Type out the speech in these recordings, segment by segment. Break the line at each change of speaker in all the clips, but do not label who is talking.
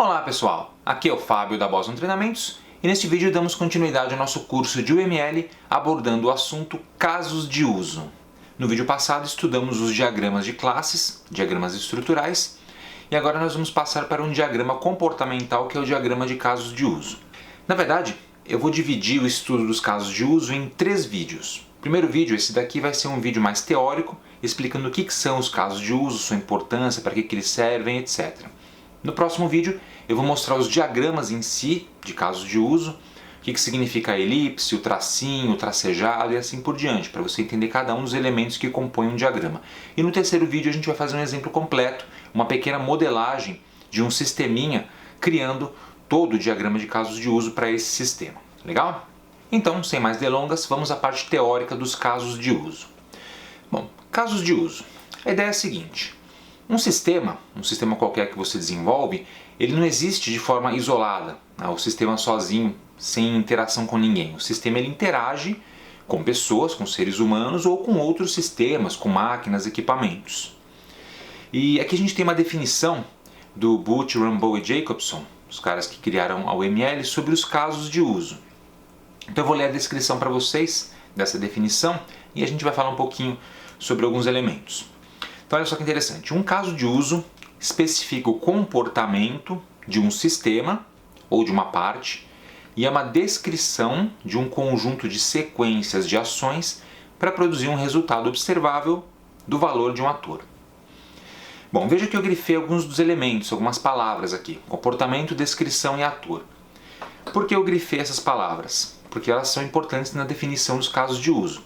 Olá pessoal, aqui é o Fábio da Boston Treinamentos e neste vídeo damos continuidade ao nosso curso de UML abordando o assunto casos de uso. No vídeo passado estudamos os diagramas de classes, diagramas estruturais, e agora nós vamos passar para um diagrama comportamental que é o diagrama de casos de uso. Na verdade, eu vou dividir o estudo dos casos de uso em 3 vídeos. O primeiro vídeo, esse daqui, vai ser um vídeo mais teórico, explicando o que são os casos de uso, sua importância, para que eles servem, etc. No próximo vídeo eu vou mostrar os diagramas em si de casos de uso, o que significa a elipse, o tracinho, o tracejado e assim por diante, para você entender cada um dos elementos que compõem um diagrama. E no terceiro vídeo a gente vai fazer um exemplo completo, uma pequena modelagem de um sisteminha, criando todo o diagrama de casos de uso para esse sistema. Legal? Então, sem mais delongas, vamos à parte teórica dos casos de uso. Bom, casos de uso. A ideia é a seguinte. Um sistema qualquer que você desenvolve, ele não existe de forma isolada, o sistema sozinho, sem interação com ninguém. O sistema ele interage com pessoas, com seres humanos ou com outros sistemas, com máquinas, equipamentos. E aqui a gente tem uma definição do Booth, Rambo e Jacobson, os caras que criaram a UML, sobre os casos de uso. Então eu vou ler a descrição para vocês dessa definição e a gente vai falar um pouquinho sobre alguns elementos. Então olha só que interessante, um caso de uso especifica o comportamento de um sistema ou de uma parte e é uma descrição de um conjunto de sequências de ações para produzir um resultado observável do valor de um ator. Bom, veja que eu grifei alguns dos elementos, algumas palavras aqui, comportamento, descrição e ator. Por que eu grifei essas palavras? Porque elas são importantes na definição dos casos de uso.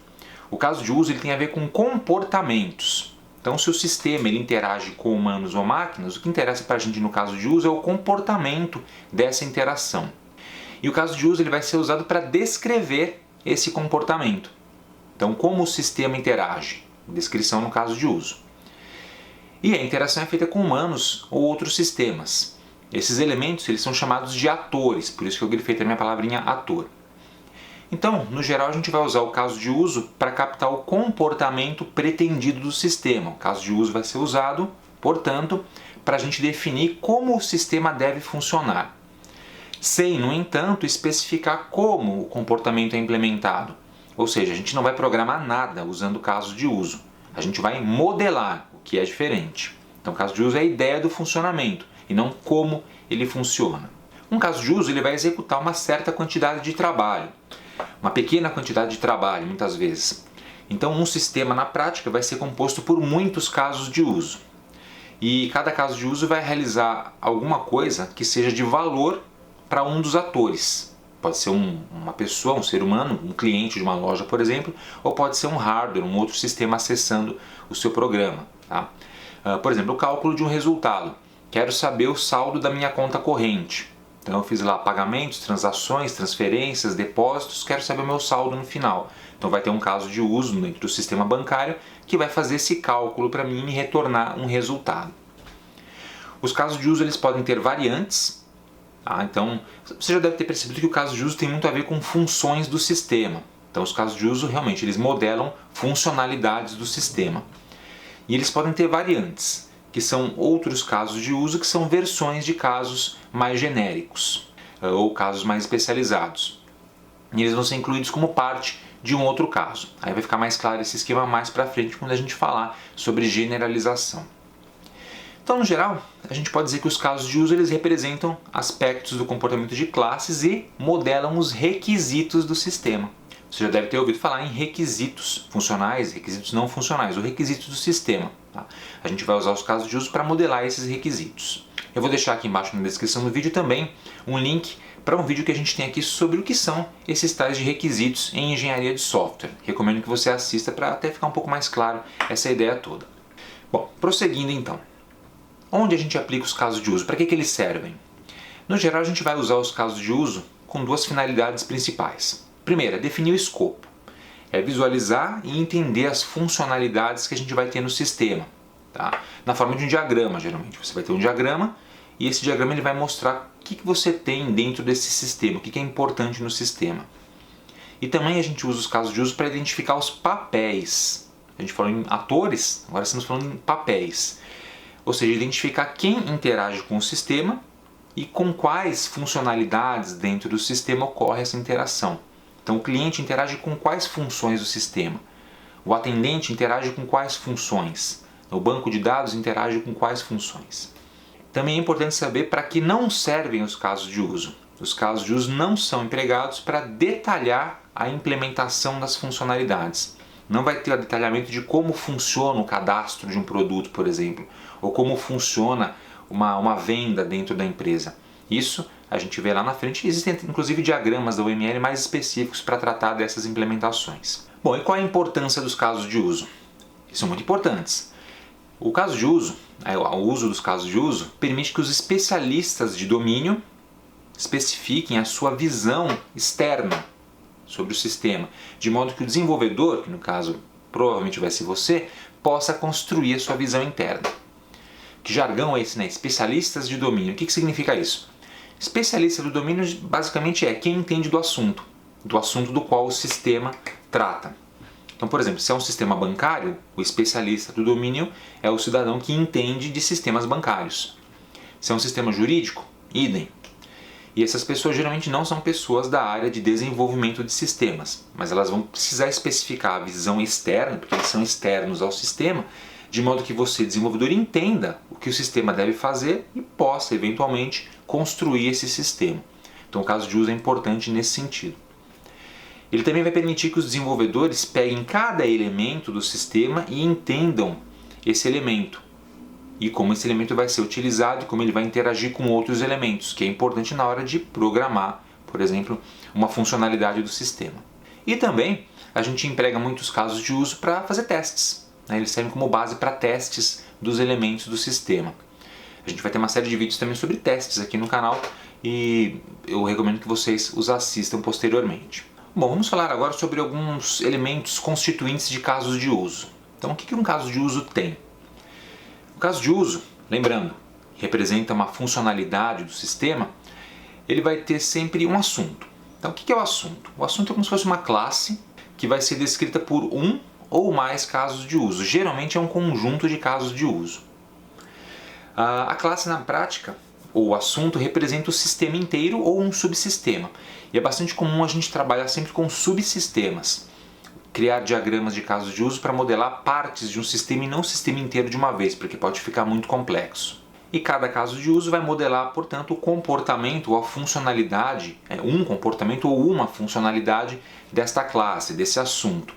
O caso de uso ele tem a ver com comportamentos. Então, se o sistema ele interage com humanos ou máquinas, o que interessa para a gente no caso de uso é o comportamento dessa interação. E o caso de uso ele vai ser usado para descrever esse comportamento. Então, como o sistema interage? Descrição no caso de uso. E a interação é feita com humanos ou outros sistemas. Esses elementos eles são chamados de atores, por isso que eu grifei também a palavrinha ator. Então, no geral, a gente vai usar o caso de uso para captar o comportamento pretendido do sistema. O caso de uso vai ser usado, portanto, para a gente definir como o sistema deve funcionar. Sem, no entanto, especificar como o comportamento é implementado. Ou seja, a gente não vai programar nada usando o caso de uso. A gente vai modelar, o que é diferente. Então, o caso de uso é a ideia do funcionamento e não como ele funciona. Um caso de uso ele vai executar uma certa quantidade de trabalho. Uma pequena quantidade de trabalho, muitas vezes. Então, um sistema, na prática, vai ser composto por muitos casos de uso. E cada caso de uso vai realizar alguma coisa que seja de valor para um dos atores. Pode ser uma pessoa, um ser humano, um cliente de uma loja, por exemplo, ou pode ser um hardware, um outro sistema acessando o seu programa. Tá? Por exemplo, o cálculo de um resultado. Quero saber o saldo da minha conta corrente. Então eu fiz lá pagamentos, transações, transferências, depósitos, quero saber o meu saldo no final. Então vai ter um caso de uso dentro do sistema bancário que vai fazer esse cálculo para mim e retornar um resultado. Os casos de uso eles podem ter variantes. Tá? Então você já deve ter percebido que o caso de uso tem muito a ver com funções do sistema. Então os casos de uso realmente eles modelam funcionalidades do sistema. E eles podem ter variantes, que são outros casos de uso, que são versões de casos mais genéricos ou casos mais especializados. E eles vão ser incluídos como parte de um outro caso. Aí vai ficar mais claro esse esquema mais para frente quando a gente falar sobre generalização. Então, no geral, a gente pode dizer que os casos de uso eles representam aspectos do comportamento de classes e modelam os requisitos do sistema. Você já deve ter ouvido falar em requisitos funcionais, requisitos não funcionais, ou requisitos do sistema. Tá? A gente vai usar os casos de uso para modelar esses requisitos. Eu vou deixar aqui embaixo na descrição do vídeo também um link para um vídeo que a gente tem aqui sobre o que são esses tais de requisitos em engenharia de software. Recomendo que você assista para até ficar um pouco mais claro essa ideia toda. Bom, prosseguindo então. Onde a gente aplica os casos de uso? Para que eles servem? No geral, a gente vai usar os casos de uso com 2 finalidades principais. Primeira, definir o escopo. É visualizar e entender as funcionalidades que a gente vai ter no sistema. Tá? Na forma de um diagrama, geralmente. Você vai ter um diagrama e esse diagrama ele vai mostrar o que você tem dentro desse sistema, o que é importante no sistema. E também a gente usa os casos de uso para identificar os papéis. A gente falou em atores, agora estamos falando em papéis. Ou seja, identificar quem interage com o sistema e com quais funcionalidades dentro do sistema ocorre essa interação. Então o cliente interage com quais funções do sistema, o atendente interage com quais funções, o banco de dados interage com quais funções. Também é importante saber para que não servem os casos de uso. Os casos de uso não são empregados para detalhar a implementação das funcionalidades. Não vai ter o detalhamento de como funciona o cadastro de um produto, por exemplo, ou como funciona uma venda dentro da empresa. Isso a gente vê lá na frente. Existem inclusive diagramas da UML mais específicos para tratar dessas implementações. Bom, e qual é a importância dos casos de uso? Eles são muito importantes. O caso de uso, o uso dos casos de uso, permite que os especialistas de domínio especifiquem a sua visão externa sobre o sistema, de modo que o desenvolvedor, que no caso provavelmente vai ser você, possa construir a sua visão interna. Que jargão é esse, né? Especialistas de domínio. O que significa isso? Especialista do domínio basicamente é quem entende do assunto do qual o sistema trata. Então, por exemplo, se é um sistema bancário, o especialista do domínio é o cidadão que entende de sistemas bancários. Se é um sistema jurídico, idem. E essas pessoas geralmente não são pessoas da área de desenvolvimento de sistemas, mas elas vão precisar especificar a visão externa, porque eles são externos ao sistema, de modo que você, desenvolvedor, entenda o que o sistema deve fazer e possa, eventualmente, construir esse sistema. Então o caso de uso é importante nesse sentido. Ele também vai permitir que os desenvolvedores peguem cada elemento do sistema e entendam esse elemento e como esse elemento vai ser utilizado e como ele vai interagir com outros elementos, que é importante na hora de programar, por exemplo, uma funcionalidade do sistema. E também a gente emprega muitos casos de uso para fazer testes. Eles servem como base para testes dos elementos do sistema. A gente vai ter uma série de vídeos também sobre testes aqui no canal e eu recomendo que vocês os assistam posteriormente. Bom, vamos falar agora sobre alguns elementos constituintes de casos de uso. Então, o que um caso de uso tem? O caso de uso, lembrando, representa uma funcionalidade do sistema, ele vai ter sempre um assunto. Então, o que é o assunto? O assunto é como se fosse uma classe que vai ser descrita por um ou mais casos de uso. Geralmente é um conjunto de casos de uso. A classe na prática, ou o assunto, representa o sistema inteiro ou um subsistema. E é bastante comum a gente trabalhar sempre com subsistemas. Criar diagramas de casos de uso para modelar partes de um sistema e não o sistema inteiro de uma vez, porque pode ficar muito complexo. E cada caso de uso vai modelar, portanto, o comportamento ou a funcionalidade, um comportamento ou uma funcionalidade desta classe, desse assunto.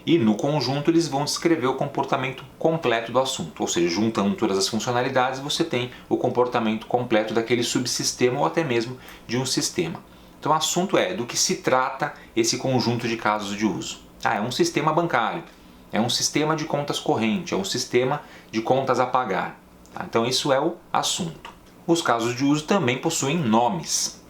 E no conjunto eles vão descrever o comportamento completo do assunto, ou seja, juntando todas as funcionalidades você tem o comportamento completo daquele subsistema ou até mesmo de um sistema. Então o assunto é do que se trata esse conjunto de casos de uso. É um sistema bancário, é um sistema de contas corrente, é um sistema de contas a pagar. Então isso é o assunto. Os casos de uso também possuem nomes.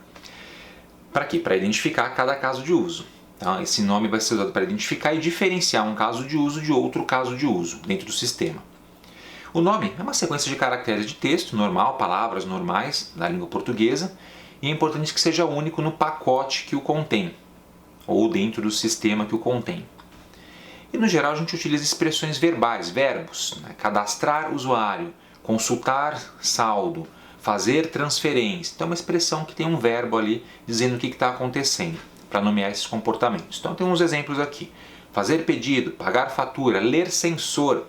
Para quê? Para identificar cada caso de uso. Então, esse nome vai ser usado para identificar e diferenciar um caso de uso de outro caso de uso dentro do sistema. O nome é uma sequência de caracteres de texto normal, palavras normais da língua portuguesa, e é importante que seja único no pacote que o contém, ou dentro do sistema que o contém. E no geral a gente utiliza expressões verbais, verbos, cadastrar usuário, consultar saldo, fazer transferência. Então é uma expressão que tem um verbo ali dizendo o que está acontecendo, para nomear esses comportamentos. Então tem uns exemplos aqui. Fazer pedido, pagar fatura, ler sensor.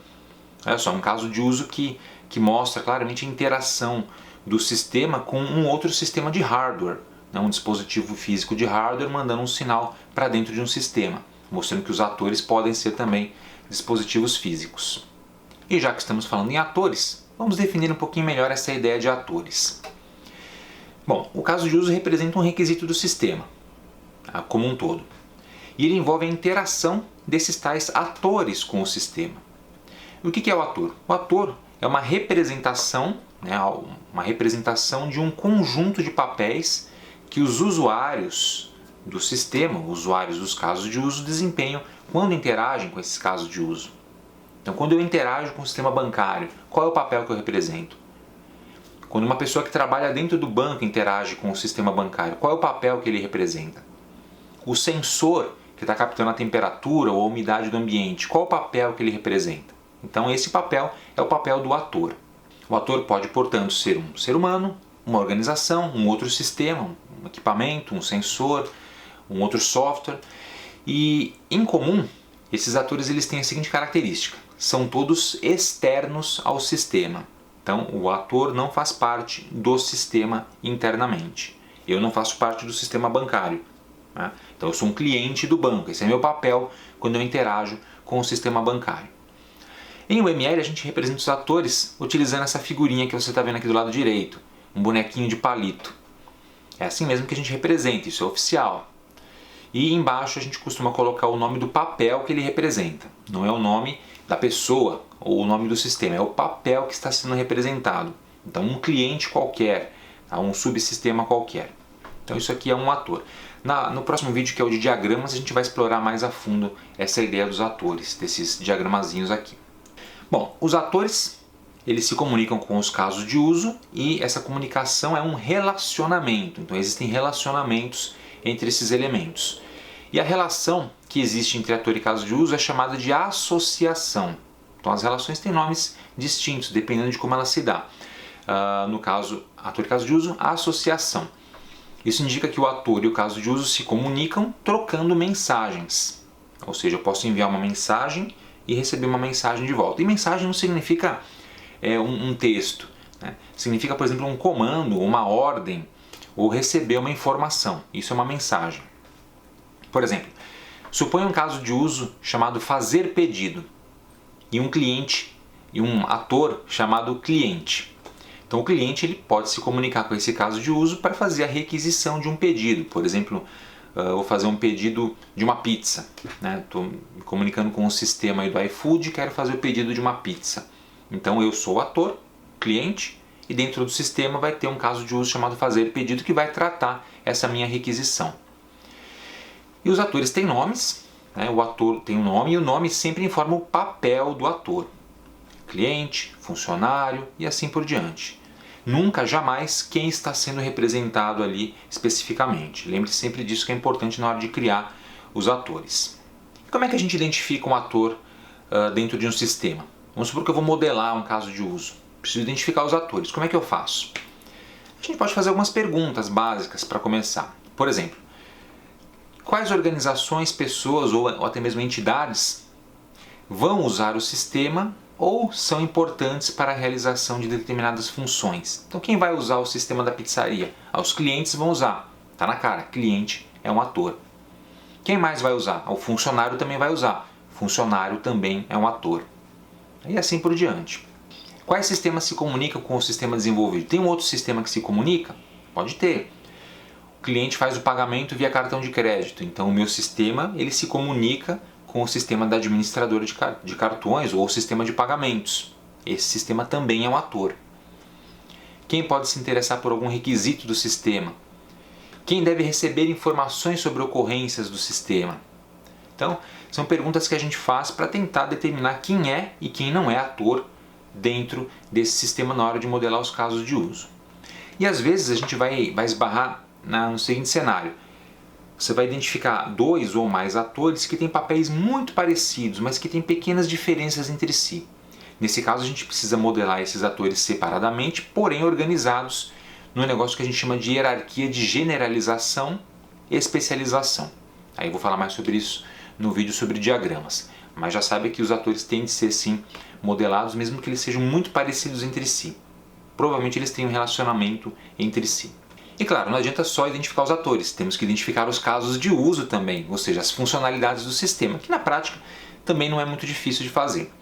Olha só, um caso de uso que mostra claramente a interação do sistema com um outro sistema de hardware. Um dispositivo físico de hardware mandando um sinal para dentro de um sistema, mostrando que os atores podem ser também dispositivos físicos. E já que estamos falando em atores, vamos definir um pouquinho melhor essa ideia de atores. Bom, o caso de uso representa um requisito do sistema, como um todo. E ele envolve a interação desses tais atores com o sistema. E o que é o ator? O ator é uma representação de um conjunto de papéis que os usuários do sistema, usuários dos casos de uso, desempenham quando interagem com esses casos de uso. Então, quando eu interajo com o sistema bancário, qual é o papel que eu represento? Quando uma pessoa que trabalha dentro do banco interage com o sistema bancário, qual é o papel que ele representa? O sensor que está captando a temperatura ou a umidade do ambiente, qual é o papel que ele representa? Então esse papel é o papel do ator. O ator pode, portanto, ser um ser humano, uma organização, um outro sistema, um equipamento, um sensor, um outro software. E em comum, esses atores eles têm a seguinte característica: são todos externos ao sistema. Então o ator não faz parte do sistema internamente. Eu não faço parte do sistema bancário, né? Então eu sou um cliente do banco, esse é meu papel quando eu interajo com o sistema bancário. Em UML a gente representa os atores utilizando essa figurinha que você está vendo aqui do lado direito, um bonequinho de palito. É assim mesmo que a gente representa, isso é oficial. E embaixo a gente costuma colocar o nome do papel que ele representa. Não é o nome da pessoa ou o nome do sistema, é o papel que está sendo representado. Então um cliente qualquer, um subsistema qualquer. Então isso aqui é um ator. No próximo vídeo, que é o de diagramas, a gente vai explorar mais a fundo essa ideia dos atores, desses diagramazinhos aqui. Bom, os atores eles se comunicam com os casos de uso e essa comunicação é um relacionamento. Então existem relacionamentos entre esses elementos. E a relação que existe entre ator e caso de uso é chamada de associação. Então as relações têm nomes distintos, dependendo de como ela se dá. No caso, ator e caso de uso, associação. Isso indica que o ator e o caso de uso se comunicam trocando mensagens. Ou seja, eu posso enviar uma mensagem e receber uma mensagem de volta. E mensagem não significa um texto, né? Significa, por exemplo, um comando, uma ordem, ou receber uma informação. Isso é uma mensagem. Por exemplo, suponha um caso de uso chamado fazer pedido e um cliente e um ator chamado cliente. Então o cliente ele pode se comunicar com esse caso de uso para fazer a requisição de um pedido. Por exemplo, eu vou fazer um pedido de uma pizza, né? Estou me comunicando com o sistema aí do iFood e quero fazer o pedido de uma pizza. Então eu sou o ator, cliente, e dentro do sistema vai ter um caso de uso chamado fazer pedido que vai tratar essa minha requisição. E os atores têm nomes, né? O ator tem um nome e o nome sempre informa o papel do ator. Cliente, funcionário e assim por diante. Nunca, jamais, quem está sendo representado ali especificamente. Lembre-se sempre disso, que é importante na hora de criar os atores. Como é que a gente identifica um ator dentro de um sistema? Vamos supor que eu vou modelar um caso de uso. Preciso identificar os atores. Como é que eu faço? A gente pode fazer algumas perguntas básicas para começar. Por exemplo, quais organizações, pessoas ou até mesmo entidades vão usar o sistema ou são importantes para a realização de determinadas funções? Então quem vai usar o sistema da pizzaria? Os clientes vão usar. Está na cara, cliente é um ator. Quem mais vai usar? O funcionário também vai usar. Funcionário também é um ator. E assim por diante. Quais sistemas se comunicam com o sistema desenvolvido? Tem um outro sistema que se comunica? Pode ter. O cliente faz o pagamento via cartão de crédito. Então o meu sistema ele se comunica com o sistema da administradora de cartões ou o sistema de pagamentos. Esse sistema também é um ator. Quem pode se interessar por algum requisito do sistema? Quem deve receber informações sobre ocorrências do sistema? Então, são perguntas que a gente faz para tentar determinar quem é e quem não é ator dentro desse sistema na hora de modelar os casos de uso. E às vezes a gente vai esbarrar no seguinte cenário. Você vai identificar dois ou mais atores que têm papéis muito parecidos, mas que têm pequenas diferenças entre si. Nesse caso a gente precisa modelar esses atores separadamente, porém organizados num negócio que a gente chama de hierarquia de generalização e especialização. Aí eu vou falar mais sobre isso no vídeo sobre diagramas. Mas já sabe que os atores têm de ser sim modelados, mesmo que eles sejam muito parecidos entre si. Provavelmente eles têm um relacionamento entre si. E claro, não adianta só identificar os atores, temos que identificar os casos de uso também, ou seja, as funcionalidades do sistema, que na prática também não é muito difícil de fazer.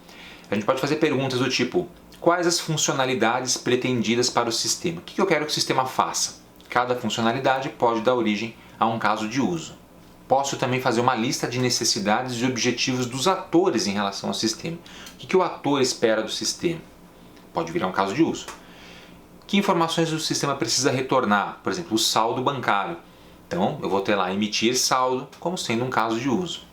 A gente pode fazer perguntas do tipo: quais as funcionalidades pretendidas para o sistema? O que eu quero que o sistema faça? Cada funcionalidade pode dar origem a um caso de uso. Posso também fazer uma lista de necessidades e objetivos dos atores em relação ao sistema. O que o ator espera do sistema? Pode virar um caso de uso. Que informações o sistema precisa retornar? Por exemplo, o saldo bancário. Então, eu vou ter lá emitir saldo como sendo um caso de uso.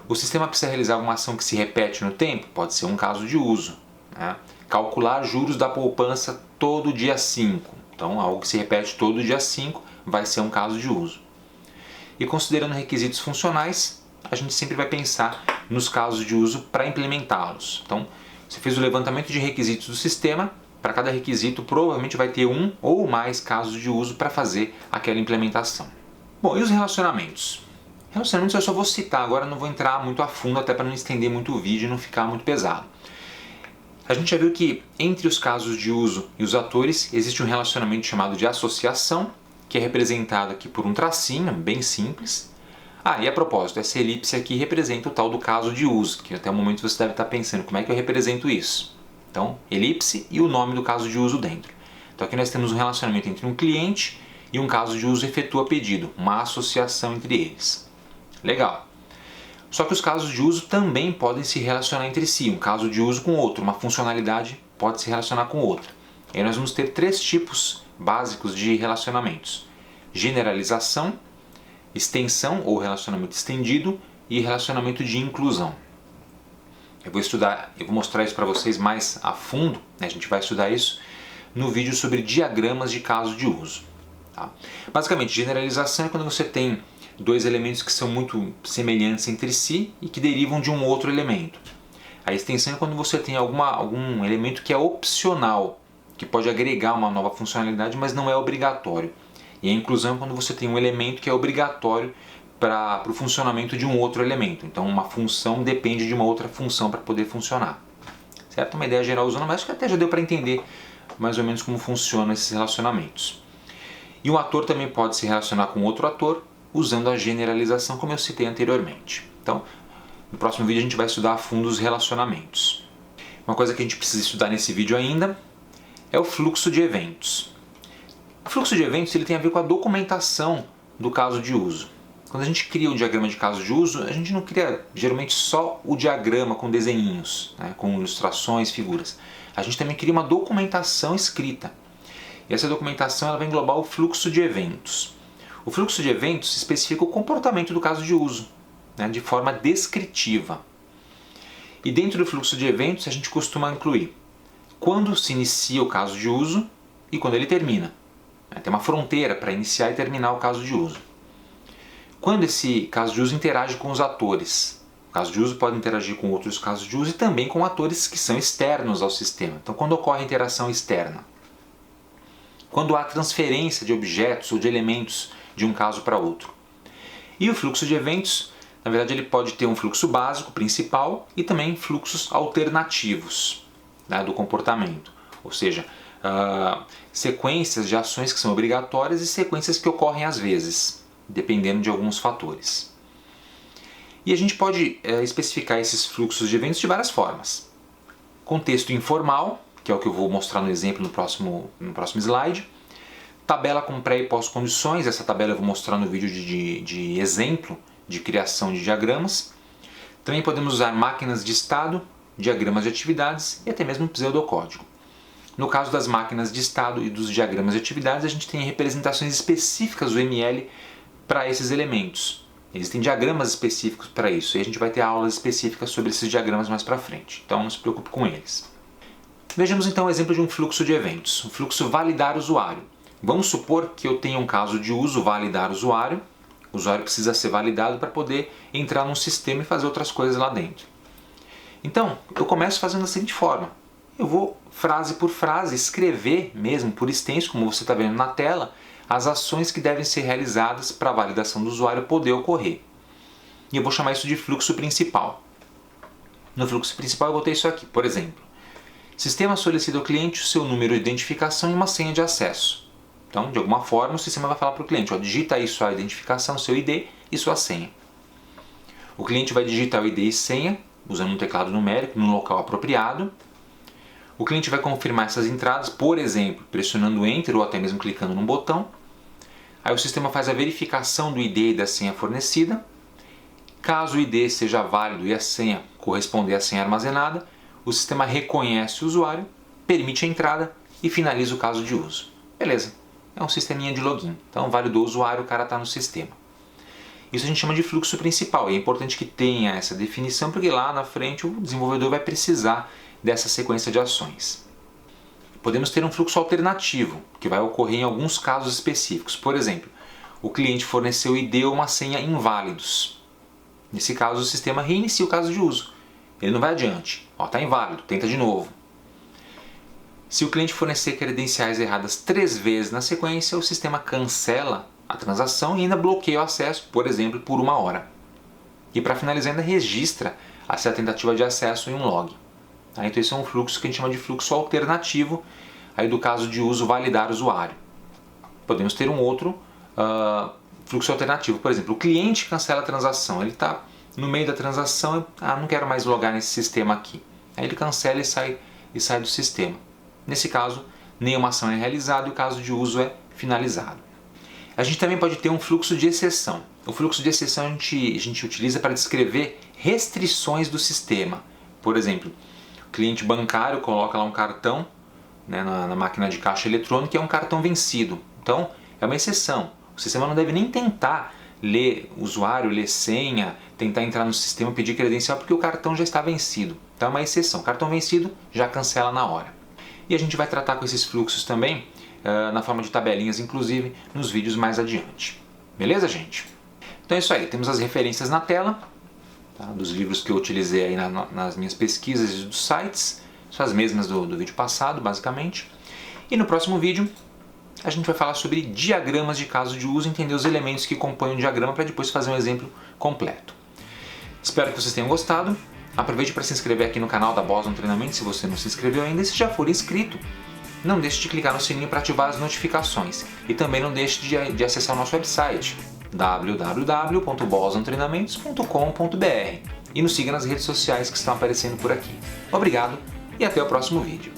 O sistema precisa realizar uma ação que se repete no tempo? Pode ser um caso de uso, né? Calcular juros da poupança todo dia 5. Então, algo que se repete todo dia 5 vai ser um caso de uso. E considerando requisitos funcionais, a gente sempre vai pensar nos casos de uso para implementá-los. Então, você fez o levantamento de requisitos do sistema, para cada requisito provavelmente vai ter um ou mais casos de uso para fazer aquela implementação. Bom, e os relacionamentos? Relacionamentos eu só vou citar, agora não vou entrar muito a fundo até para não estender muito o vídeo e não ficar muito pesado. A gente já viu que entre os casos de uso e os atores existe um relacionamento chamado de associação, que é representado aqui por um tracinho, bem simples. E a propósito, essa elipse aqui representa o tal do caso de uso, que até o momento você deve estar pensando, como é que eu represento isso? Então, elipse e o nome do caso de uso dentro. Então aqui nós temos um relacionamento entre um cliente e um caso de uso efetua pedido, uma associação entre eles. Legal. Só que os casos de uso também podem se relacionar entre si, um caso de uso com outro, uma funcionalidade pode se relacionar com outra. E aí nós vamos ter 3 tipos básicos de relacionamentos: generalização, extensão ou relacionamento estendido e relacionamento de inclusão. Eu vou mostrar isso para vocês mais a fundo, né? A gente vai estudar isso no vídeo sobre diagramas de caso de uso. Tá? Basicamente, generalização é quando você tem 2 elementos que são muito semelhantes entre si e que derivam de um outro elemento. A extensão é quando você tem algum elemento que é opcional, que pode agregar uma nova funcionalidade, mas não é obrigatório. E a inclusão é quando você tem um elemento que é obrigatório para o funcionamento de um outro elemento. Então uma função depende de uma outra função para poder funcionar. Certo? Uma ideia geral usando, mas acho que até já deu para entender mais ou menos como funcionam esses relacionamentos. E um ator também pode se relacionar com outro ator usando a generalização, como eu citei anteriormente. Então, no próximo vídeo a gente vai estudar a fundo os relacionamentos. Uma coisa que a gente precisa estudar nesse vídeo ainda é o fluxo de eventos. O fluxo de eventos ele tem a ver com a documentação do caso de uso. Quando a gente cria o diagrama de caso de uso, a gente não cria geralmente só o diagrama com desenhinhos, né, com ilustrações, figuras. A gente também cria uma documentação escrita. E essa documentação ela vai englobar o fluxo de eventos. O fluxo de eventos especifica o comportamento do caso de uso, né, de forma descritiva. E dentro do fluxo de eventos a gente costuma incluir quando se inicia o caso de uso e quando ele termina. Tem uma fronteira para iniciar e terminar o caso de uso. Quando esse caso de uso interage com os atores. O caso de uso pode interagir com outros casos de uso e também com atores que são externos ao sistema. Então, quando ocorre interação externa. Quando há transferência de objetos ou de elementos de um caso para outro. E o fluxo de eventos, na verdade, ele pode ter um fluxo básico, principal, e também fluxos alternativos, né, do comportamento. Ou seja, sequências de ações que são obrigatórias e sequências que ocorrem às vezes, dependendo de alguns fatores. E a gente pode especificar esses fluxos de eventos de várias formas. Contexto informal, que é o que eu vou mostrar no exemplo no próximo slide. Tabela com pré e pós-condições, essa tabela eu vou mostrar no vídeo de exemplo de criação de diagramas. Também podemos usar máquinas de estado, diagramas de atividades e até mesmo pseudocódigo. No caso das máquinas de estado e dos diagramas de atividades, a gente tem representações específicas do ML para esses elementos. Existem diagramas específicos para isso e a gente vai ter aulas específicas sobre esses diagramas mais para frente, então não se preocupe com eles. Vejamos então o exemplo de um fluxo de eventos, um fluxo validar usuário. Vamos supor que eu tenha um caso de uso validar usuário, o usuário precisa ser validado para poder entrar num sistema e fazer outras coisas lá dentro. Então, eu começo fazendo da seguinte forma. Eu vou, frase por frase, escrever mesmo por extenso, como você está vendo na tela, as ações que devem ser realizadas para a validação do usuário poder ocorrer. E eu vou chamar isso de fluxo principal. No fluxo principal eu vou ter isso aqui, por exemplo. Sistema solicita ao cliente o seu número de identificação e uma senha de acesso. Então, de alguma forma, o sistema vai falar para o cliente, digita aí sua identificação, seu ID e sua senha. O cliente vai digitar o ID e senha, usando um teclado numérico, no local apropriado. O cliente vai confirmar essas entradas, por exemplo, pressionando Enter ou até mesmo clicando num botão. Aí o sistema faz a verificação do ID e da senha fornecida. Caso o ID seja válido e a senha corresponder à senha armazenada, o sistema reconhece o usuário, permite a entrada e finaliza o caso de uso. Beleza, é um sisteminha de login. Então validou o usuário, o cara está no sistema. Isso a gente chama de fluxo principal. E é importante que tenha essa definição porque lá na frente o desenvolvedor vai precisar dessa sequência de ações. Podemos ter um fluxo alternativo, que vai ocorrer em alguns casos específicos. Por exemplo, o cliente forneceu ID ou uma senha inválidos. Nesse caso, o sistema reinicia o caso de uso. Ele não vai adiante. Está inválido, tenta de novo. Se o cliente fornecer credenciais erradas 3 vezes na sequência, o sistema cancela a transação e ainda bloqueia o acesso, por exemplo, por 1 hora. E para finalizar, ainda registra essa tentativa de acesso em um log. Então esse é um fluxo que a gente chama de fluxo alternativo, aí do caso de uso validar usuário. Podemos ter um outro fluxo alternativo, por exemplo, o cliente cancela a transação, ele está no meio da transação, não quero mais logar nesse sistema aqui. Aí ele cancela e sai do sistema. Nesse caso, nenhuma ação é realizada e o caso de uso é finalizado. A gente também pode ter um fluxo de exceção. O fluxo de exceção a gente utiliza para descrever restrições do sistema. Por exemplo, o cliente bancário coloca lá um cartão, né, na máquina de caixa eletrônica e é um cartão vencido. Então, é uma exceção. O sistema não deve nem tentar ler usuário, ler senha, tentar entrar no sistema, pedir credencial, porque o cartão já está vencido. Então é uma exceção. Cartão vencido já cancela na hora. E a gente vai tratar com esses fluxos também, na forma de tabelinhas, inclusive, nos vídeos mais adiante. Beleza, gente? Então é isso aí. Temos as referências na tela, tá, dos livros que eu utilizei aí nas minhas pesquisas e dos sites. São as mesmas do vídeo passado, basicamente. E no próximo vídeo, a gente vai falar sobre diagramas de caso de uso, entender os elementos que compõem um diagrama para depois fazer um exemplo completo. Espero que vocês tenham gostado. Aproveite para se inscrever aqui no canal da Boston Treinamento se você não se inscreveu ainda, e se já for inscrito, não deixe de clicar no sininho para ativar as notificações. E também não deixe de acessar o nosso website www.bostontreinamentos.com.br e nos siga nas redes sociais que estão aparecendo por aqui. Obrigado e até o próximo vídeo.